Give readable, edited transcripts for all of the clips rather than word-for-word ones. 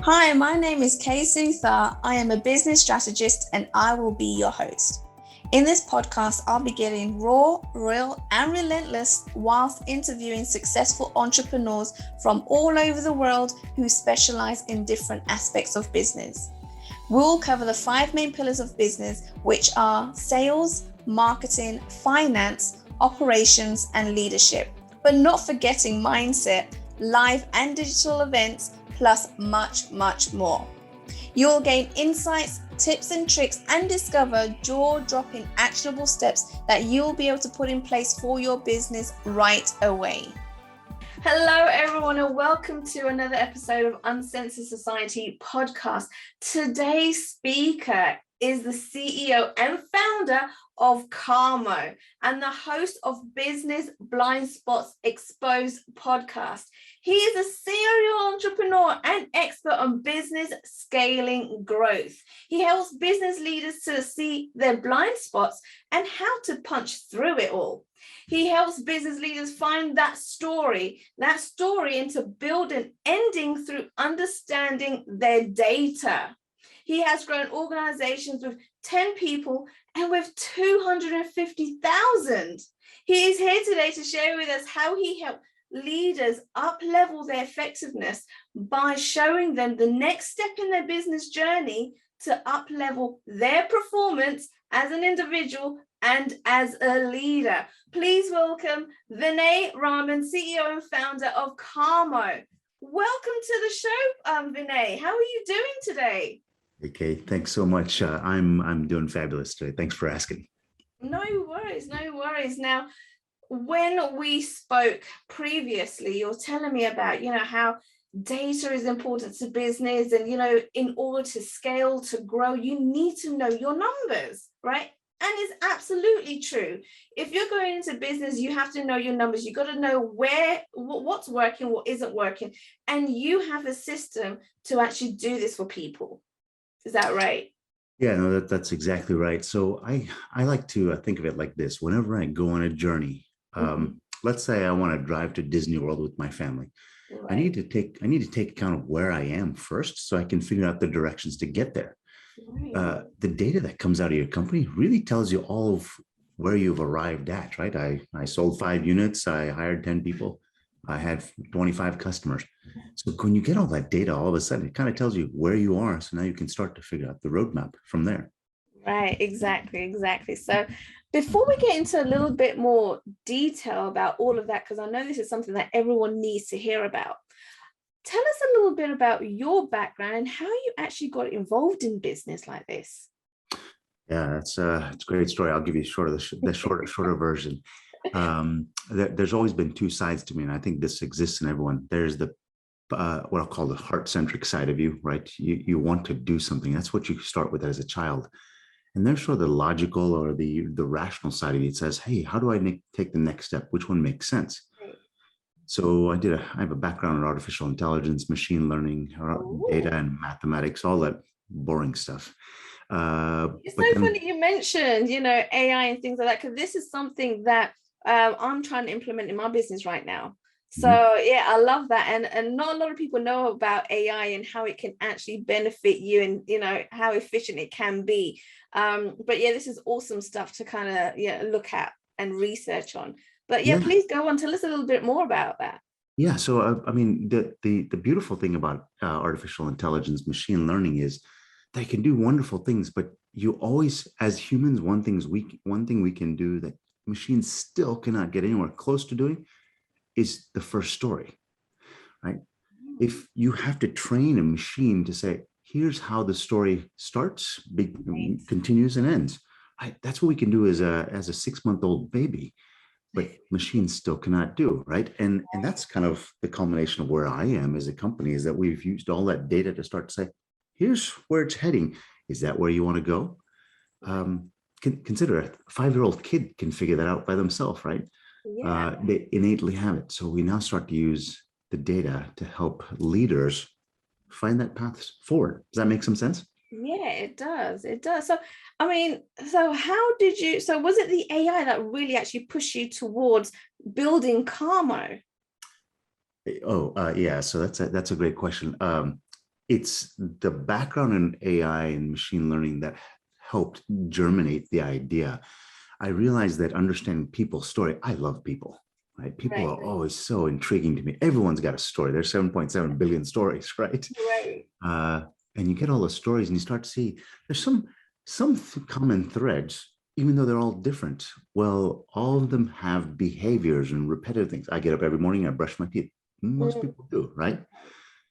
Hi, my name is Kay Sutha. I am a business strategist and I will be your host. In this podcast, I'll be getting raw, real, and relentless whilst interviewing successful entrepreneurs from all over the world who specialize in different aspects of business. We'll cover the 5 main pillars of business, which are sales, marketing, finance, operations, and leadership, but not forgetting mindset, live and digital events, plus much, much more. You'll gain insights, tips and tricks, and discover jaw-dropping actionable steps that you'll be able to put in place for your business right away. Hello, everyone, and welcome to another episode of Uncensored Society Podcast. Today's speaker is the CEO and founder of Carmo and the host of Business Blind Spots Exposed podcast. He is a serial entrepreneur and expert on business scaling growth. He helps business leaders to see their blind spots and how to punch through it all. He helps business leaders find that story into building ending through understanding their data. He has grown organizations with 10 people and with 250,000. He is here today to share with us how he helped leaders up-level their effectiveness by showing them the next step in their business journey to up-level their performance as an individual and as a leader. Please welcome Vinay Raman, CEO and founder of Carmo. Welcome to the show, Vinay. How are you doing today? Okay, thanks so much. I'm doing fabulous today. Thanks for asking. No worries. Now, when we spoke previously, you're telling me about, how data is important to business and, in order to scale, to grow, you need to know your numbers, right? And it's absolutely true. If you're going into business, you have to know your numbers. You got to know what's working, what isn't working. And you have a system to actually do this for people. Is that right? Yeah, no, that's exactly right. So I like to think of it like this. Whenever I go on a journey, let's say I want to drive to Disney World with my family. Right. I need to take account of where I am first, so I can figure out the directions to get there. Right. The data that comes out of your company really tells you all of where you've arrived at, right? I sold 5 units. I hired 10 people. I had 25 customers. So when you get all that data, all of a sudden, it kind of tells you where you are. So now you can start to figure out the roadmap from there. Right, exactly. So before we get into a little bit more detail about all of that, because I know this is something that everyone needs to hear about, tell us a little bit about your background and how you actually got involved in business like this. Yeah, it's a great story. I'll give you the shorter version. There's always been 2 sides to me, and I think this exists in everyone. There's the what I'll call the heart-centric side of you, right? You want to do something. That's what you start with as a child. And there's sort of the logical or the rational side of you. It says, hey, how do I take the next step? Which one makes sense? Right. So I have a background in artificial intelligence, machine learning, data and mathematics, all that boring stuff. It's so funny you mentioned, AI and things like that, because this is something that I'm trying to implement in my business right now. So yeah, I love that. And not a lot of people know about AI and how it can actually benefit you and, how efficient it can be. But yeah, this is awesome stuff to kind of look at and research on. But yeah, please go on. Tell us a little bit more about that. Yeah. So, I mean, the beautiful thing about artificial intelligence, machine learning is they can do wonderful things, but you always, as humans, one thing we can do that machines still cannot get anywhere close to doing is the first story, right? If you have to train a machine to say, here's how the story starts, continues and ends, right? That's what we can do as a 6-month-old baby, but machines still cannot do, right? And that's kind of the culmination of where I am as a company, is that we've used all that data to start to say, here's where it's heading. Is that where you want to go? Consider a 5-year-old kid can figure that out by themselves, right? Yeah. They innately have it. So we now start to use the data to help leaders find that path forward. Does that make some sense? Yeah, it does. So, I mean, so was it the AI that really actually pushed you towards building Carmo? Yeah. So that's a great question. it's the background in AI and machine learning that helped germinate the idea. I realized that understanding people's story, I love people, right? People Right. are always so intriguing to me. Everyone's got a story. There's 7.7 billion stories, right? Right. Uh, and you get all those stories and you start to see there's some common threads, even though they're all different. Well, all of them have behaviors and repetitive things. I get up every morning, I brush my teeth. Most Mm. people do, right?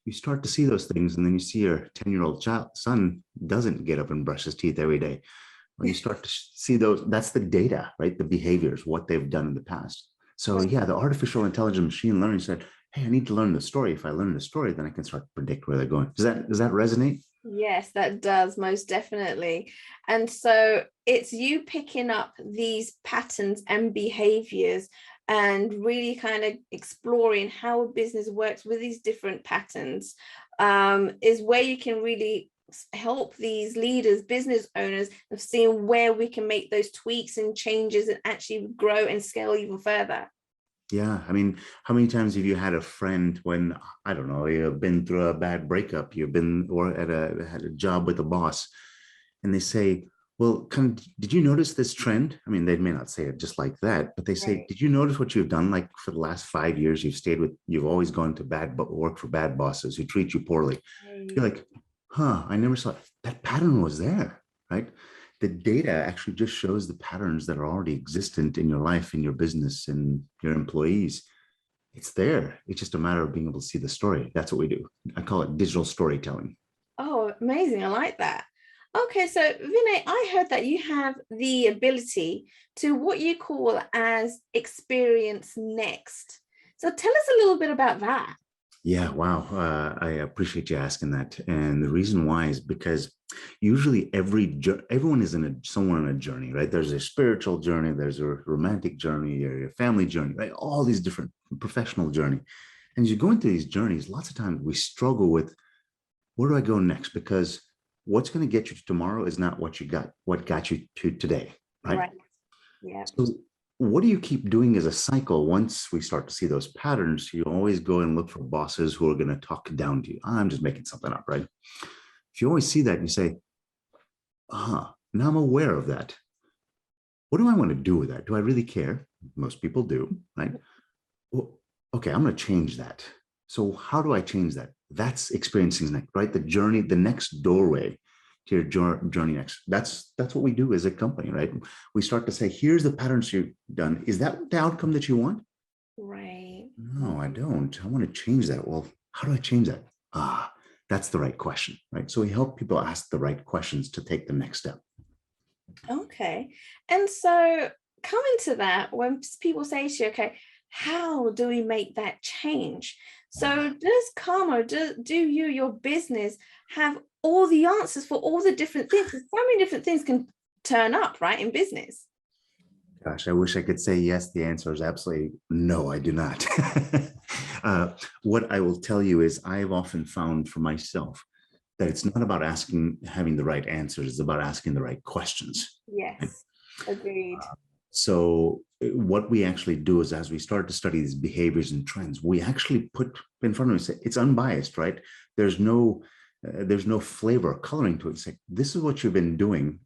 You start to see those things, and then you see your 10-year-old son doesn't get up and brush his teeth every day. When you start to see those, that's the data, right? The behaviors, what they've done in the past. So yeah, the artificial intelligence machine learning said, hey, I need to learn the story. If I learn the story, then I can start to predict where they're going. Does that resonate? Yes, that does, most definitely. And so it's you picking up these patterns and behaviors and really kind of exploring how a business works with these different patterns, is where you can really help these leaders, business owners, of seeing where we can make those tweaks and changes and actually grow and scale even further. Yeah. I mean, how many times have you had a friend when, I don't know, you've been through a bad breakup, you've been or had a job with a boss, and they say, well, did you notice this trend? I mean, they may not say it just like that, but they say, Right. did you notice what you've done? Like for the last 5 years, you've always gone to work for bad bosses who treat you poorly. You're like, huh, I never saw that pattern was there, right? The data actually just shows the patterns that are already existent in your life, in your business, and your employees. It's there. It's just a matter of being able to see the story. That's what we do. I call it digital storytelling. Oh, amazing. I like that. Okay, so Vinay, I heard that you have the ability to what you call as experience next. So tell us a little bit about that. Yeah, wow. I appreciate you asking that. And the reason why is because usually everyone is somewhere on a journey, right? There's a spiritual journey, there's a romantic journey, or a family journey, right? All these different professional journey. And as you're going through these journeys, lots of times we struggle with where do I go next? Because what's going to get you to tomorrow is not what got you to today, right? Right. Yeah. So what do you keep doing as a cycle? Once we start to see those patterns, you always go and look for bosses who are going to talk down to you. I'm just making something up, right? If you always see that and you say, now I'm aware of that. What do I want to do with that? Do I really care? Most people do, right? Well, okay, I'm going to change that. So how do I change that? That's experiencing next, right? The journey, the next doorway to your journey next. That's what we do as a company, right? We start to say, here's the patterns you've done. Is that the outcome that you want? Right. No, I don't. I want to change that. Well, how do I change that? That's the right question, right? So we help people ask the right questions to take the next step. Okay. And so coming to that, when people say to you, okay, how do we make that change? So does Karma, do you, your business, have all the answers for all the different things? Because so many different things can turn up, right, in business. Gosh, I wish I could say yes. The answer is absolutely no, I do not. What I will tell you is I've often found for myself that it's not about having the right answers, it's about asking the right questions. Yes, agreed. So what we actually do is as we start to study these behaviors and trends, we actually put in front of us, it's unbiased, right? There's no flavor or coloring to it. It's like, this is what you've been doing.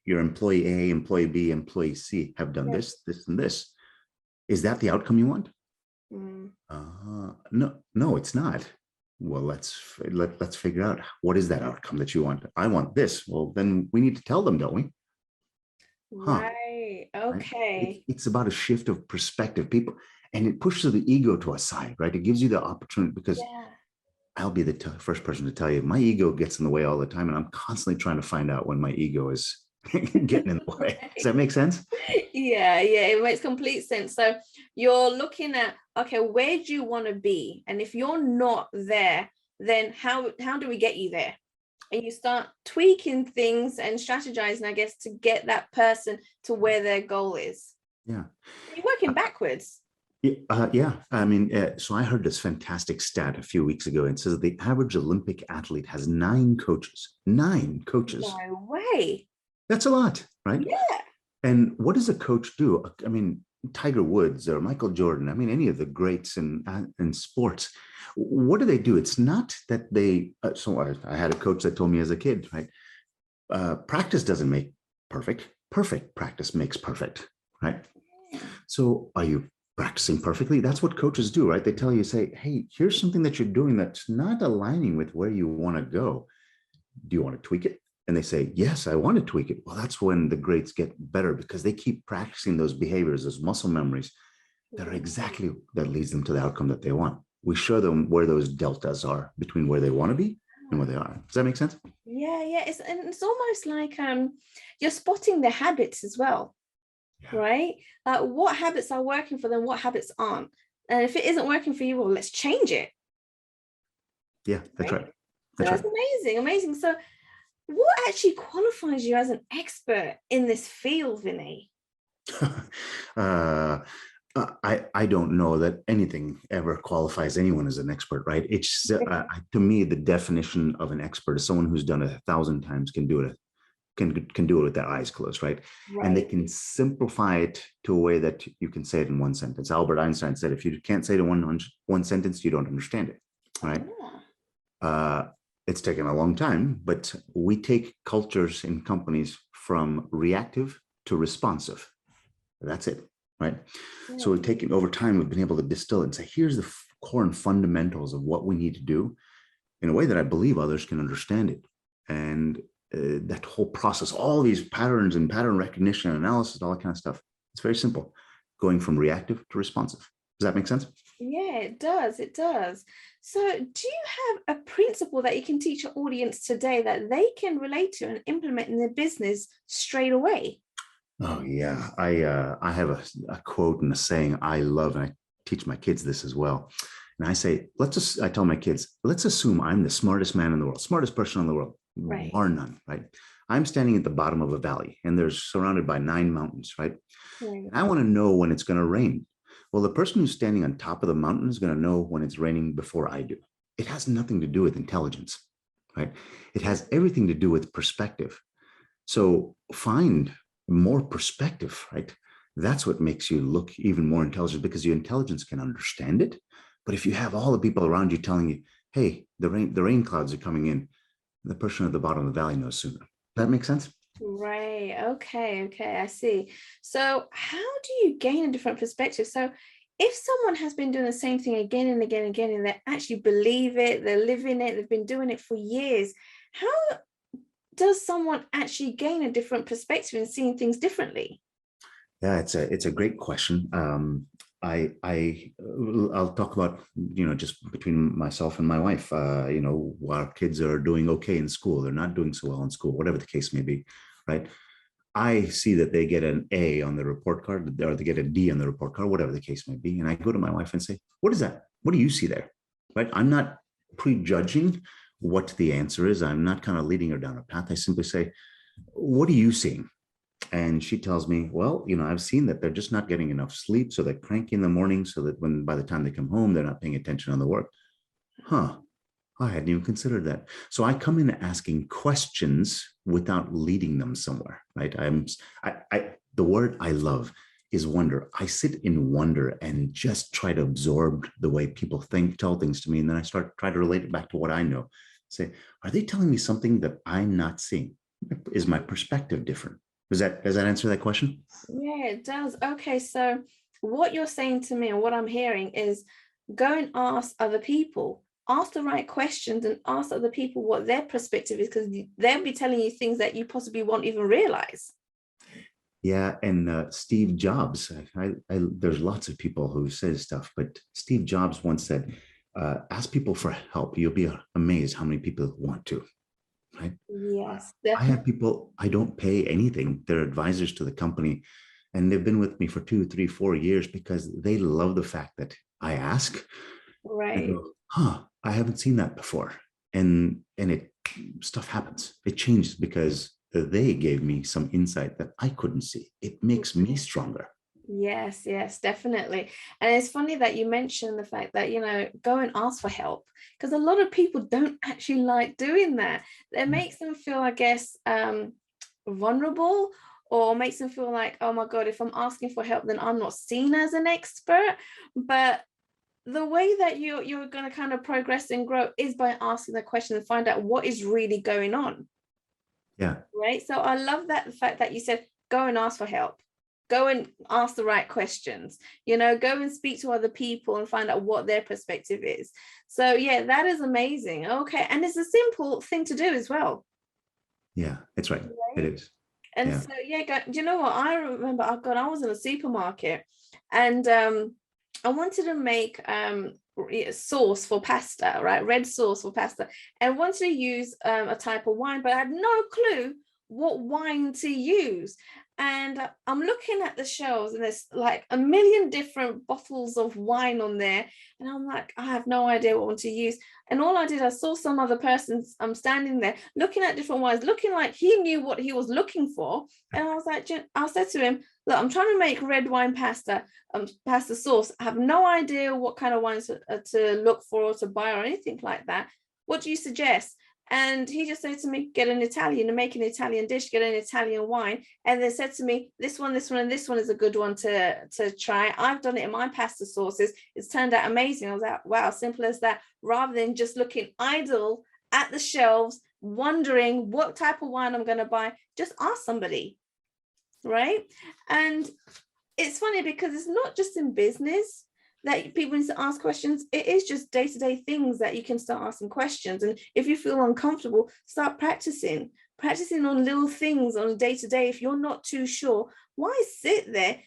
Your employee A, employee B, employee C have done this, this, and this. Is that the outcome you want? Mm. No, it's not. Well, let's figure out what is that outcome that you want. I want this. Well, then we need to tell them, don't we? Right. Right? Okay. It's about a shift of perspective, people, and it pushes the ego to a side, right? It gives you the opportunity because Yeah. I'll be the first person to tell you, my ego gets in the way all the time, and I'm constantly trying to find out when my ego is getting in the way. Does that make sense? Yeah, it makes complete sense. So you're looking at, okay, where do you want to be? And if you're not there, then how do we get you there? And you start tweaking things and strategizing, I guess, to get that person to where their goal is. Yeah. You're working backwards. Yeah. I mean, so I heard this fantastic stat a few weeks ago. It says the average Olympic athlete has 9 coaches. 9 coaches. No way. That's a lot, right? Yeah. And what does a coach do? I mean, Tiger Woods or Michael Jordan, I mean, any of the greats in sports, what do? It's not that they, I had a coach that told me as a kid, right? Practice doesn't make perfect. Perfect practice makes perfect, right? So are you practicing perfectly? That's what coaches do, right? They tell you, say, hey, here's something that you're doing that's not aligning with where you want to go. Do you want to tweak it? And they say, yes, I want to tweak it. Well, that's when the greats get better because they keep practicing those behaviors, those muscle memories that are exactly that leads them to the outcome that they want. We show them where those deltas are between where they want to be and where they are. Does that make sense? Yeah, it's almost like you're spotting their habits as well, right? What habits are working for them, what habits aren't. And if it isn't working for you, well, let's change it. Yeah, that's right. That's amazing. So what actually qualifies you as an expert in this field, Vinay? I don't know that anything ever qualifies anyone as an expert, right? It's to me, the definition of an expert is someone who's done it 1,000 times, can do it with their eyes closed, right? And they can simplify it to a way that you can say it in one sentence. Albert Einstein said, if you can't say it in one sentence, you don't understand it, right? It's taken a long time, but we take cultures in companies from reactive to responsive. That's it, right? Yeah. So we've taken over time, we've been able to distill it and say, here's the core and fundamentals of what we need to do in a way that I believe others can understand it. And that whole process, all these patterns and pattern recognition and analysis, all that kind of stuff, it's very simple, going from reactive to responsive. Does that make sense? Yeah, it does. So do you have a principle that you can teach your audience today that they can relate to and implement in their business straight away? Oh, yeah. I have a quote and a saying I love, and I teach my kids this as well. And I say, I tell my kids, let's assume I'm the smartest man in the world, smartest person in the world, bar none, right? I'm standing at the bottom of a valley and they're surrounded by 9 mountains, right? I want to know when it's going to rain. Well, the person who's standing on top of the mountain is going to know when it's raining before I do. It has nothing to do with intelligence, right? It has everything to do with perspective. So find more perspective, right? That's what makes you look even more intelligent, because your intelligence can understand it. But if you have all the people around you telling you, hey, the rain clouds are coming in, the person at the bottom of the valley knows sooner. That makes sense? Right. Okay. I see. So how do you gain a different perspective? So if someone has been doing the same thing again and again and again, and they actually believe it, they're living it, they've been doing it for years, how does someone actually gain a different perspective and seeing things differently? Yeah, it's a great question. I'll talk about, just between myself and my wife, while our kids are doing okay in school, they're not doing so well in school, whatever the case may be, right? I see that they get an A on the report card, or they get a D on the report card, whatever the case may be. And I go to my wife and say, what is that? What do you see there? Right? I'm not prejudging what the answer is. I'm not kind of leading her down a path. I simply say, what are you seeing? And she tells me, well, I've seen that they're just not getting enough sleep. So they're cranky in the morning, so that by the time they come home, they're not paying attention on the work. I hadn't even considered that. So I come in asking questions without leading them somewhere, right? The word I love is wonder. I sit in wonder and just try to absorb the way people tell things to me. And then I try to relate it back to what I know. Say, are they telling me something that I'm not seeing? Is my perspective different? Does that answer that question? Yeah, it does. Okay, so what you're saying to me and what I'm hearing is go and ask other people. Ask the right questions and ask other people what their perspective is, because they'll be telling you things that you possibly won't even realize. Yeah, and Steve Jobs, there's lots of people who say stuff, but Steve Jobs once said, ask people for help. You'll be amazed how many people want to. Right? Yes, definitely. I have people, I don't pay anything. They're advisors to the company, and they've been with me for 2, 3, 4 years because they love the fact that I ask. Right. Go, I haven't seen that before. And stuff happens. It changes because they gave me some insight that I couldn't see. It makes me stronger. Yes, definitely. And it's funny that you mentioned the fact that, go and ask for help, because a lot of people don't actually like doing that. It makes them feel, I guess, vulnerable, or makes them feel like, oh my God, if I'm asking for help, then I'm not seen as an expert. But the way that you're going to kind of progress and grow is by asking the question and find out what is really going on. Yeah. Right. So I love that, the fact that you said, go and ask for help. Go and ask the right questions, go and speak to other people and find out what their perspective is. So yeah, that is amazing. Okay. And it's a simple thing to do as well. Yeah, it's right. It is. And Yeah. so, yeah, do you know what? I remember, I was in a supermarket and I wanted to make sauce for pasta, right? Red sauce for pasta. And I wanted to use a type of wine, but I had no clue what wine to use. And I'm looking at the shelves and there's like a million different bottles of wine on there. And I'm like, I have no idea what one to use. And all I did, I saw some other person standing there looking at different wines, looking like he knew what he was looking for. And I was like, I said to him, look, I'm trying to make red wine pasta, pasta sauce. I have no idea what kind of wines to look for or to buy or anything like that. What do you suggest? And he just said to me, get an Italian and make an Italian dish, get an Italian wine. And they said to me, this one, and this one is a good one to try. I've done it in my pasta sauces. It's turned out amazing. I was like, wow, simple as that. Rather than just looking idle at the shelves, wondering what type of wine I'm going to buy, just ask somebody, right? And it's funny because it's not just in business that people need to ask questions. It is just day-to-day things that you can start asking questions. And if you feel uncomfortable, start practicing on little things on a day-to-day. If you're not too sure, why sit there,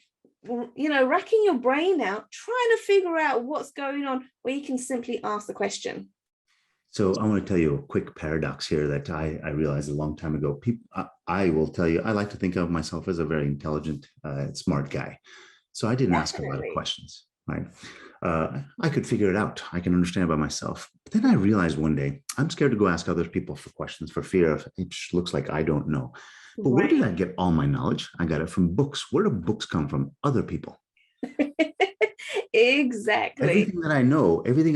racking your brain out, trying to figure out what's going on, where you can simply ask the question. So I want to tell you a quick paradox here that I realized a long time ago. I will tell you, I like to think of myself as a very intelligent, smart guy. So I didn't ask a lot of questions. Right. I could figure it out. I can understand by myself. But then I realized one day, I'm scared to go ask other people for questions for fear of it looks like I don't know. But where did I get all my knowledge? I got it from books. Where do books come from? Other people. Exactly. Everything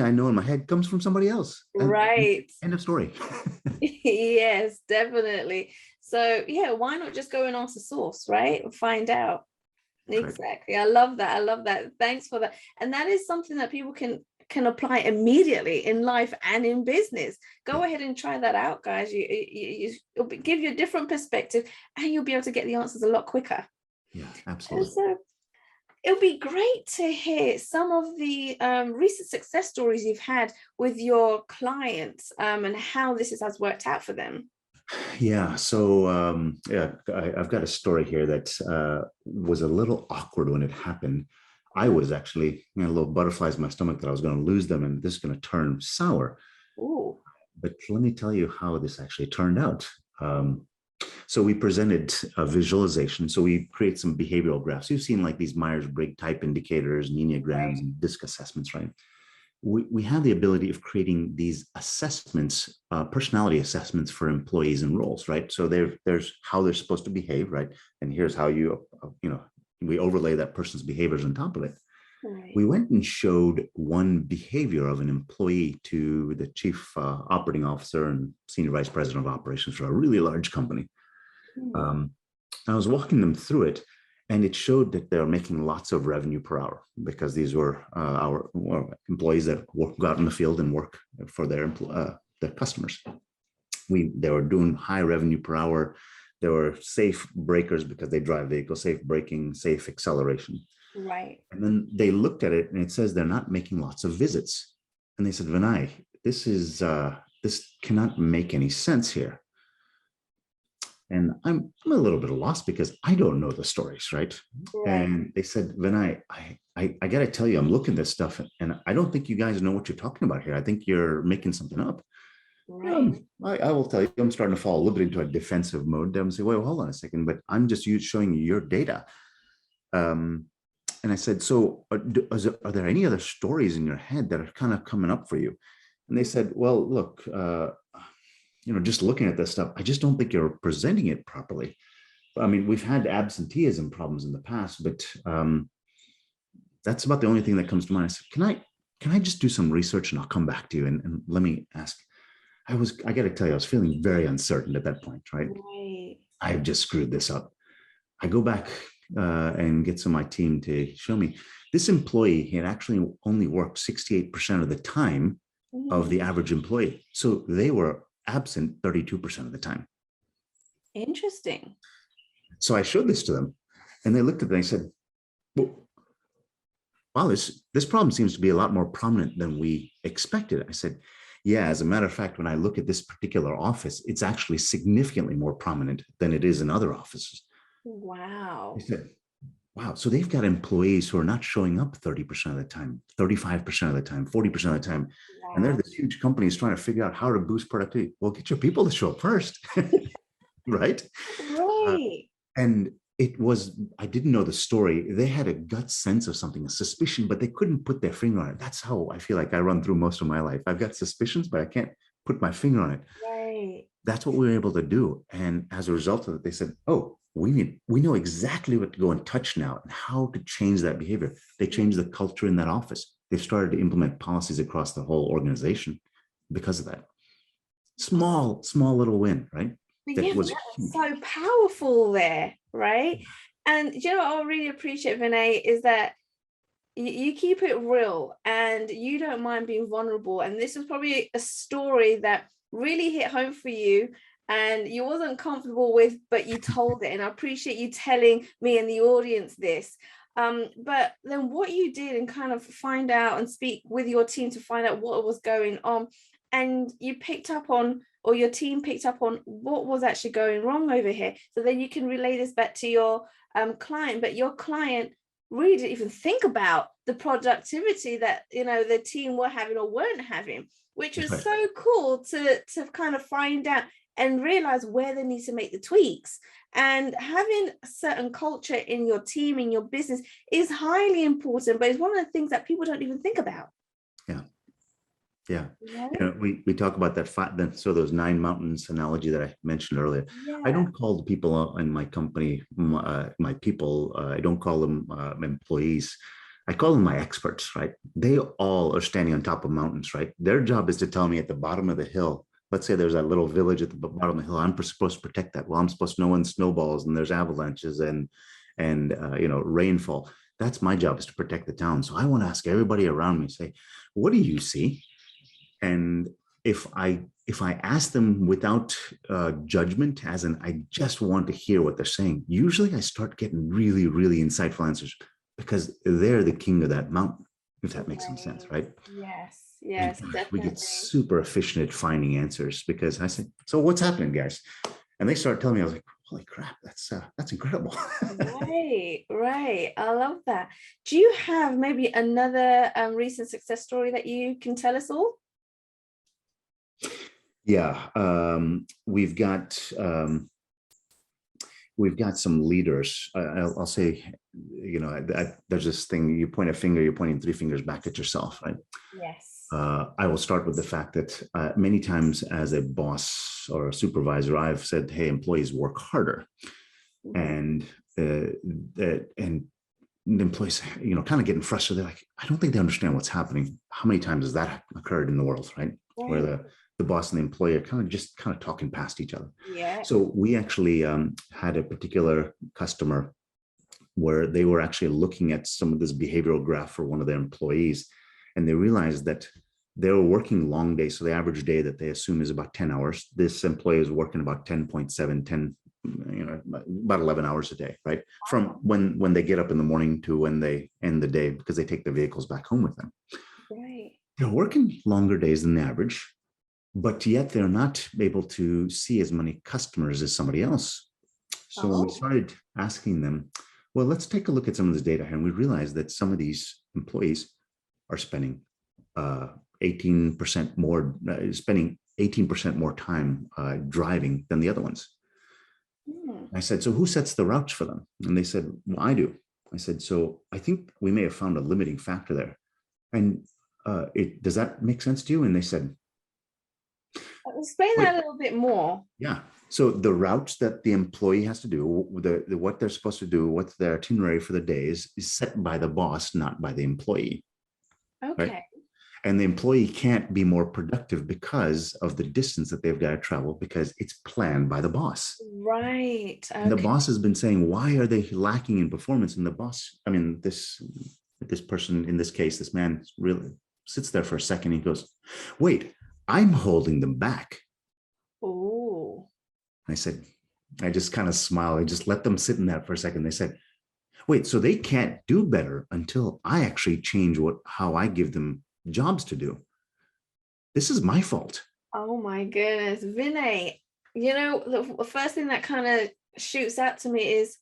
I know in my head comes from somebody else. Right. End of story. Yes, definitely. So yeah, why not just go and ask the source, right? Find out. Exactly. Right. I love that. Thanks for that. And that is something that people can apply immediately in life and in business. Go ahead and try that out, guys. It'll give you a different perspective and you'll be able to get the answers a lot quicker. Yeah, absolutely. And so it'll be great to hear some of the recent success stories you've had with your clients and how this has worked out for them. Yeah. So, I've got a story here that was a little awkward when it happened. I was actually a little butterflies in my stomach that I was going to lose them and this is going to turn sour. Ooh. But let me tell you how this actually turned out. So we presented a visualization. So we create some behavioral graphs. You've seen like these Myers-Briggs type indicators, and Enneagrams, and DISC assessments, right? We have the ability of creating these assessments, personality assessments for employees and roles, right? So there's how they're supposed to behave, right? And here's how we overlay that person's behaviors on top of it. Right. We went and showed one behavior of an employee to the chief operating officer and senior vice president of operations for a really large company. I was walking them through it, and it showed that they're making lots of revenue per hour because these were our employees that go out in the field and work for their customers. They were doing high revenue per hour. There were safe breakers because they drive vehicles, safe braking, safe acceleration. Right. And then they looked at it and it says they're not making lots of visits. And they said, Vinay, this cannot make any sense here. And I'm a little bit lost because I don't know the stories, right? And they said, Vinay, I got to tell you, I'm looking at this stuff and I don't think you guys know what you're talking about here. I think you're making something up. Right. I will tell you, I'm starting to fall a little bit into a defensive mode. I'm saying, well, hold on a second, but I'm just showing you your data. And I said, so are there any other stories in your head that are kind of coming up for you? And they said, well, look, just looking at this stuff, I just don't think you're presenting it properly. I mean, we've had absenteeism problems in the past, but that's about the only thing that comes to mind. I said, can I just do some research and I'll come back to you and let me ask. I got to tell you, I was feeling very uncertain at that point, right? I've just screwed this up. I go back and get some of my team to show me this employee had actually only worked 68% of the time of the average employee. So they were absent 32% of the time. Interesting. So I showed this to them and they looked at it and they said, well, wow, this problem seems to be a lot more prominent than we expected. I said, yeah, as a matter of fact, when I look at this particular office, it's actually significantly more prominent than it is in other offices. Wow. They said, wow, so they've got employees who are not showing up 30% of the time, 35% of the time, 40% of the time. Wow. And they're this huge companies trying to figure out how to boost productivity. Well, get your people to show up first, right? Right. And it was, I didn't know the story. They had a gut sense of something, a suspicion, but they couldn't put their finger on it. That's how I feel like I run through most of my life. I've got suspicions, but I can't put my finger on it. Right. That's what we were able to do. And as a result of it, they said, oh, we know exactly what to go and touch now and how to change that behavior. They changed the culture in that office. They've started to implement policies across the whole organization because of that. Small little win, right? That was so powerful there, right? And you know what I really appreciate, Vinay, is that you keep it real and you don't mind being vulnerable. And this is probably a story that really hit home for you and you wasn't comfortable with, but you told it. And I appreciate you telling me and the audience this. But then what you did and kind of find out and speak with your team to find out what was going on. And you picked up on, or your team picked up on what was actually going wrong over here. So then you can relay this back to your client, but your client really didn't even think about the productivity that, you know, the team were having or weren't having, which was so cool to kind of find out and realize where they need to make the tweaks. And having a certain culture in your team, in your business is highly important, but it's one of the things that people don't even think about. Yeah. You know, we talk about that. So those 9 mountains analogy that I mentioned earlier. Yeah. I don't call the people in my company my people. I don't call them employees. I call them my experts, right? They all are standing on top of mountains, right? Their job is to tell me at the bottom of the hill. Let's say there's that little village at the bottom of the hill. I'm supposed to protect that. Well, I'm supposed to know when snowballs and there's avalanches and rainfall. That's my job, is to protect the town. So I want to ask everybody around me, say, what do you see? And if I ask them without judgment, as in I just want to hear what they're saying, usually I start getting really, really insightful answers because they're the king of that mountain, if that makes some sense, right? Yes, definitely. We get super efficient at finding answers because I say, so what's happening, guys? And they start telling me, I was like, holy crap, that's incredible. Right. I love that. Do you have maybe another recent success story that you can tell us all? Yeah, we've got some leaders. I'll say, you know, there's this thing, you point a finger, you're pointing 3 fingers back at yourself, right? Yes. I will start with the fact that many times as a boss or a supervisor, I've said, hey, employees work harder. And the employees, you know, kind of getting frustrated. They're like, I don't think they understand what's happening. How many times has that occurred in the world, right? Where the boss and the employee are kind of talking past each other. Yeah. So we actually had a particular customer where they were actually looking at some of this behavioral graph for one of their employees, and they realized that they were working long days. So the average day that they assume is about 10 hours. This employee is working about 10.7, about 11 hours a day, right? From when they get up in the morning to when they end the day, because they take their vehicles back home with them. Right. They're working longer days than the average, but yet they're not able to see as many customers as somebody else. So we started asking them, well, let's take a look at some of this data here. And we realized that some of these employees are spending 18% more time driving than the other ones. I said, so who sets the routes for them? And they said, well, I do. I said, so I think we may have found a limiting factor there. And does that make sense to you? And they said, explain that a little bit more. Yeah. So the routes that the employee has to do, what they're supposed to do, what's their itinerary for the day is set by the boss, not by the employee. Okay. Right? And the employee can't be more productive because of the distance that they've got to travel, because it's planned by the boss. Right. Okay. And the boss has been saying, why are they lacking in performance? And the boss, I mean, this person, in this case, this man really sits there for a second. He goes, wait, I'm holding them back. Oh. I said, I just kind of smiled. I just let them sit in that for a second. They said, wait, so they can't do better until I actually change how I give them jobs to do. This is my fault. Oh my goodness. Vinay, the first thing that kind of shoots out to me is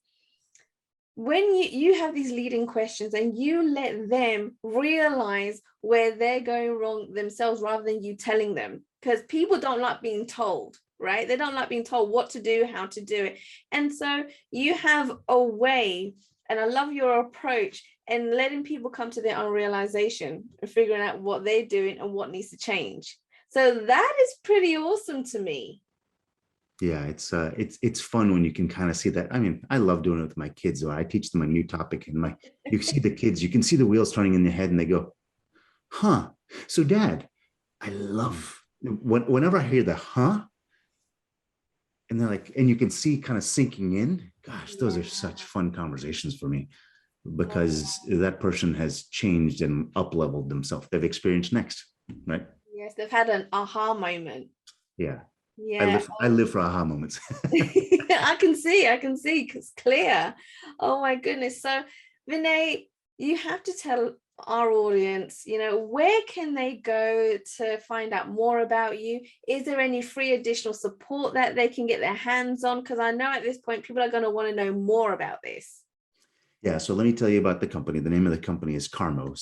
when you have these leading questions and you let them realize where they're going wrong themselves rather than you telling them, because people don't like being told, right? They don't like being told what to do, how to do it. And so you have a way, and I love your approach and letting people come to their own realization and figuring out what they're doing and what needs to change. So that is pretty awesome to me. Yeah, it's fun when you can kind of see that. I mean, I love doing it with my kids. Or I teach them a new topic, and you see the kids, you can see the wheels turning in their head, and they go, "Huh? So, Dad, I love whenever I hear the huh." And they're like, and you can see kind of sinking in. Gosh, those are such fun conversations for me, because that person has changed and up-leveled themselves. They've experienced next, right? Yes, they've had an aha moment. Yeah. Yeah. I live for aha moments. I can see, it's clear. Oh my goodness. So, Vinay, you have to tell our audience, where can they go to find out more about you? Is there any free additional support that they can get their hands on? Because I know at this point, people are going to want to know more about this. Yeah, so let me tell you about the company. The name of the company is Caarmo,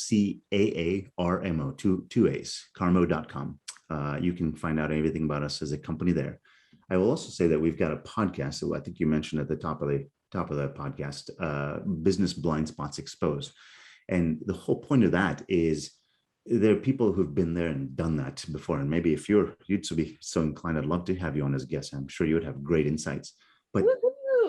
Caarmo, two A's, caarmo.com. You can find out everything about us as a company there. I will also say that we've got a podcast that I think you mentioned at the top of the podcast, Business Blind Spots Exposed. And the whole point of that is there are people who've been there and done that before. And maybe if you'd be so inclined, I'd love to have you on as a guest. I'm sure you would have great insights. But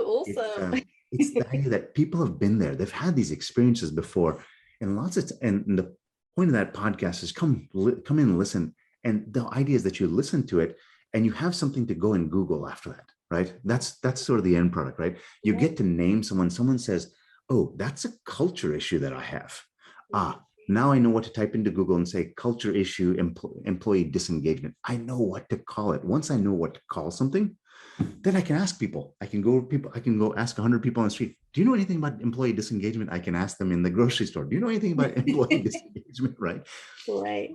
awesome. It's the idea that people have been there. They've had these experiences before. And and the point of that podcast is come in and listen. And the idea is that you listen to it and you have something to go and Google after that, right? That's sort of the end product, right? You get to name someone says, oh, that's a culture issue that I have. Now I know what to type into Google and say culture issue, employee disengagement. I know what to call it. Once I know what to call something, then I can ask people. I can go ask 100 people on the street. Do you know anything about employee disengagement? I can ask them in the grocery store. Do you know anything about employee disengagement? Right. Right.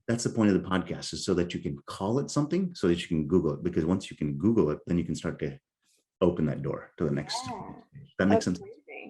That's the point of the podcast, is so that you can call it something, so that you can Google it. Because once you can Google it, then you can start to open that door to the next. That makes sense.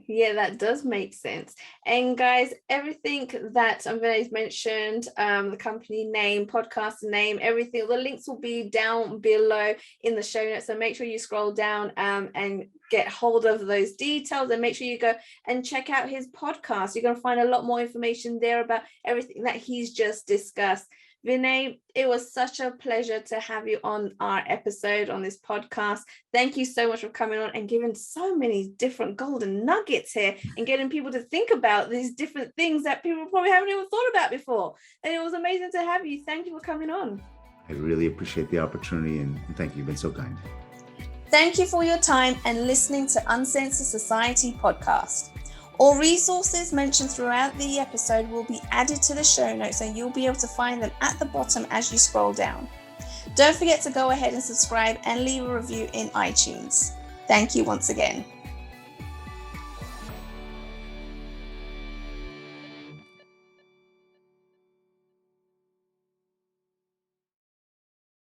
Yeah, that does make sense. And guys, everything that Vinay's mentioned, the company name, podcast name, everything, the links will be down below in the show notes. So make sure you scroll down and get hold of those details, and make sure you go and check out his podcast. You're going to find a lot more information there about everything that he's just discussed. Vinay, it was such a pleasure to have you on our episode on this podcast. Thank you so much for coming on and giving so many different golden nuggets here and getting people to think about these different things that people probably haven't even thought about before. And it was amazing to have you. Thank you for coming on. I really appreciate the opportunity, and thank you. You've been so kind. Thank you for your time and listening to Uncensored Society Podcast. All resources mentioned throughout the episode will be added to the show notes, and you'll be able to find them at the bottom as you scroll down. Don't forget to go ahead and subscribe and leave a review in iTunes. Thank you once again.